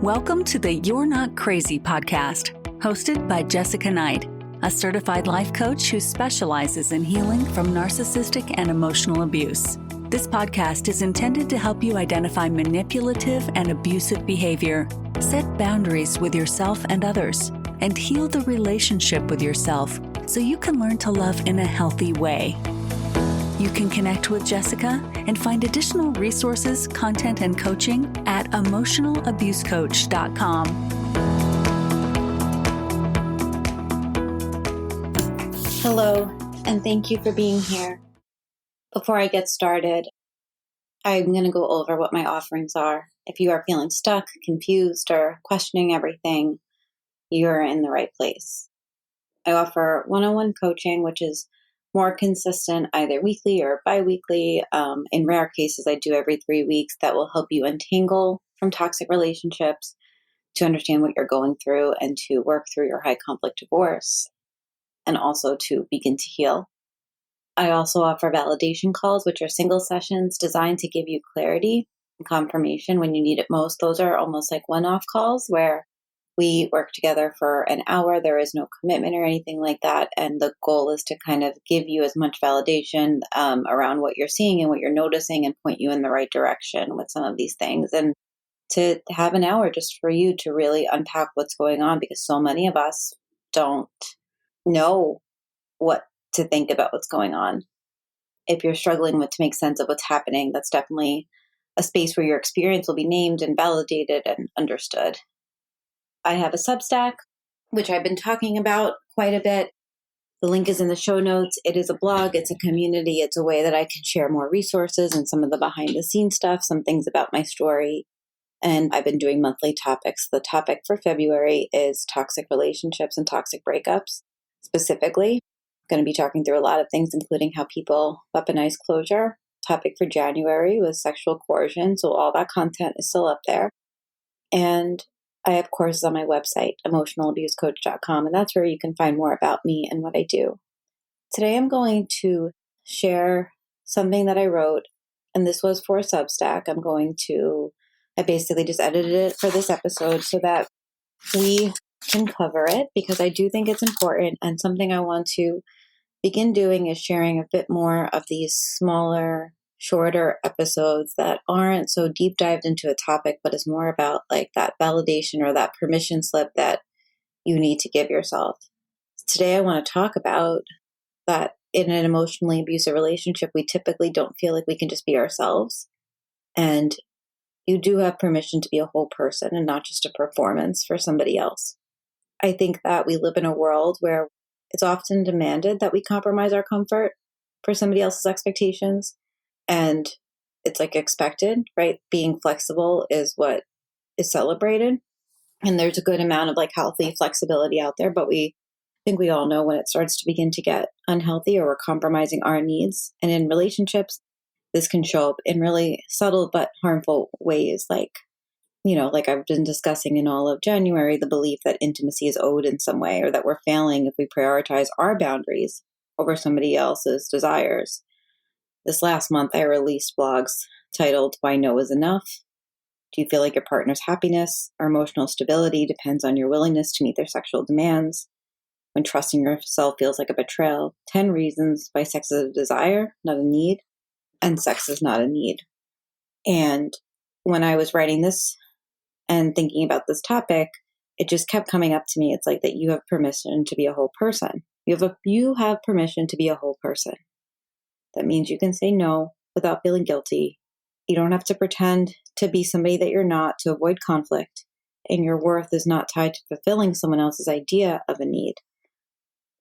Welcome to the You're Not Crazy podcast, hosted by Jessica Knight, a certified life coach who specializes in healing from narcissistic and emotional abuse. This podcast is intended to help you identify manipulative and abusive behavior, set boundaries with yourself and others, and heal the relationship with yourself so you can learn to love in a healthy way. You can connect with Jessica and find additional resources, content, and coaching at emotionalabusecoach.com. Hello, and thank you for being here. Before I get started, I'm going to go over what my offerings are. If you are feeling stuck, confused, or questioning everything, you're in the right place. I offer one-on-one coaching, which is more consistent, either weekly or bi-weekly. In rare cases, I do every 3 weeks. That will help you untangle from toxic relationships, to understand what you're going through, and to work through your high conflict divorce, and also to begin to heal. I also offer validation calls, which are single sessions designed to give you clarity and confirmation when you need it most. Those are almost like one-off calls where we work together for an hour. There is no commitment or anything like that. And the goal is to kind of give you as much validation around what you're seeing and what you're noticing, and point you in the right direction with some of these things. And to have an hour just for you to really unpack what's going on, because so many of us don't know what to think about what's going on. If you're struggling to make sense of what's happening, that's definitely a space where your experience will be named and validated and understood. I have a Substack, which I've been talking about quite a bit. The link is in the show notes. It is a blog. It's a community. It's a way that I can share more resources and some of the behind the scenes stuff, some things about my story. And I've been doing monthly topics. The topic for February is toxic relationships and toxic breakups. Specifically, I'm going to be talking through a lot of things, including how people weaponize closure. Topic for January was sexual coercion. So all that content is still up there. And I have courses on my website, emotionalabusecoach.com, and that's where you can find more about me and what I do. Today I'm going to share something that I wrote, and this was for Substack. I basically just edited it for this episode so that we can cover it, because I do think it's important, and something I want to begin doing is sharing a bit more of these smaller, shorter episodes that aren't so deep dived into a topic, but is more about like that validation or that permission slip that you need to give yourself. Today, I want to talk about that in an emotionally abusive relationship, we typically don't feel like we can just be ourselves. And you do have permission to be a whole person and not just a performance for somebody else. I think that we live in a world where it's often demanded that we compromise our comfort for somebody else's expectations. And it's like expected, right? Being flexible is what is celebrated. And there's a good amount of like healthy flexibility out there. But I think we all know when it starts to begin to get unhealthy, or we're compromising our needs. And in relationships, this can show up in really subtle but harmful ways. Like I've been discussing in all of January, the belief that intimacy is owed in some way, or that we're failing if we prioritize our boundaries over somebody else's desires. This last month, I released blogs titled, "Why No Is Enough?" Do you feel like your partner's happiness or emotional stability depends on your willingness to meet their sexual demands? When trusting yourself feels like a betrayal? 10 reasons why sex is a desire, not a need, and sex is not a need. And when I was writing this and thinking about this topic, it just kept coming up to me. It's like that you have permission to be a whole person. You have permission to be a whole person. That means you can say no without feeling guilty. You don't have to pretend to be somebody that you're not to avoid conflict. And your worth is not tied to fulfilling someone else's idea of a need.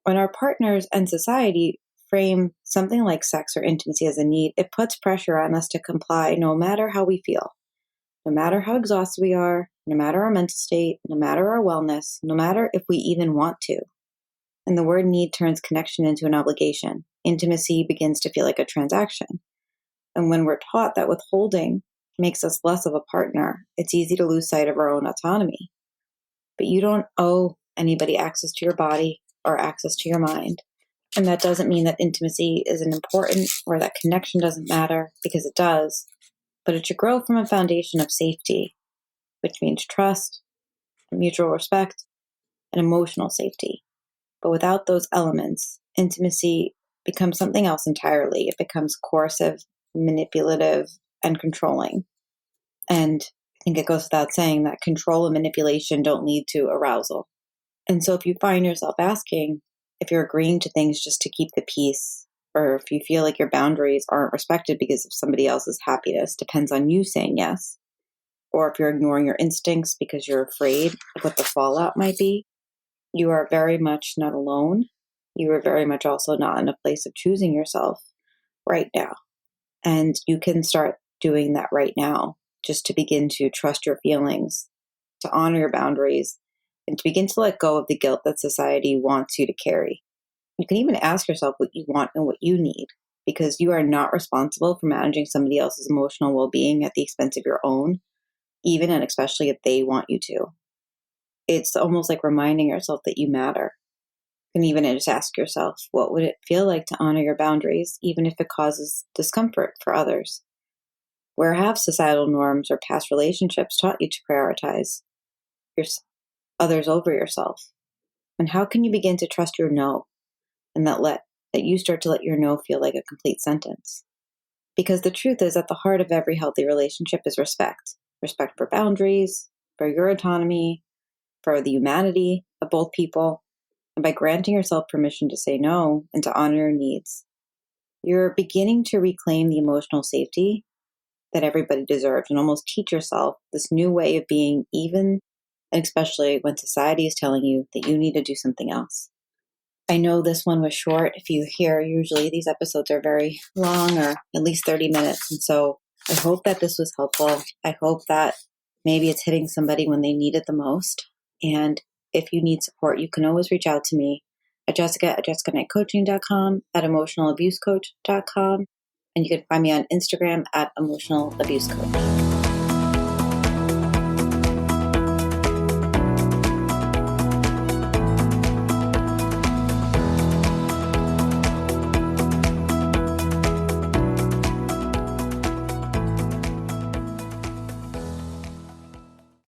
When our partners and society frame something like sex or intimacy as a need, it puts pressure on us to comply no matter how we feel, no matter how exhausted we are, no matter our mental state, no matter our wellness, no matter if we even want to. And the word need turns connection into an obligation. Intimacy begins to feel like a transaction. And when we're taught that withholding makes us less of a partner, it's easy to lose sight of our own autonomy. But you don't owe anybody access to your body or access to your mind. And that doesn't mean that intimacy isn't important or that connection doesn't matter, because it does. But it should grow from a foundation of safety, which means trust, mutual respect, and emotional safety. But without those elements, intimacy becomes something else entirely. It becomes coercive, manipulative, and controlling. And I think it goes without saying that control and manipulation don't lead to arousal. And so if you find yourself asking if you're agreeing to things just to keep the peace, or if you feel like your boundaries aren't respected because of somebody else's happiness depends on you saying yes, or if you're ignoring your instincts because you're afraid of what the fallout might be, you are very much not alone. You are very much also not in a place of choosing yourself right now. And you can start doing that right now, just to begin to trust your feelings, to honor your boundaries, and to begin to let go of the guilt that society wants you to carry. You can even ask yourself what you want and what you need, because you are not responsible for managing somebody else's emotional well-being at the expense of your own, even and especially if they want you to. It's almost like reminding yourself that you matter. You can even just ask yourself, what would it feel like to honor your boundaries, even if it causes discomfort for others? Where have societal norms or past relationships taught you to prioritize others over yourself? And how can you begin to trust your no, and that you start to let your no feel like a complete sentence? Because the truth is, at the heart of every healthy relationship is respect. Respect for boundaries, for your autonomy, for the humanity of both people. And by granting yourself permission to say no and to honor your needs, you're beginning to reclaim the emotional safety that everybody deserves, and almost teach yourself this new way of being, even and especially when society is telling you that you need to do something else. I know this one was short. If you hear, usually these episodes are very long, or at least 30 minutes. And so I hope that this was helpful. I hope that maybe it's hitting somebody when they need it the most. And if you need support, you can always reach out to me at jessica@jessicanightcoaching.com, at emotionalabusecoach.com. And you can find me on Instagram at emotionalabusecoach.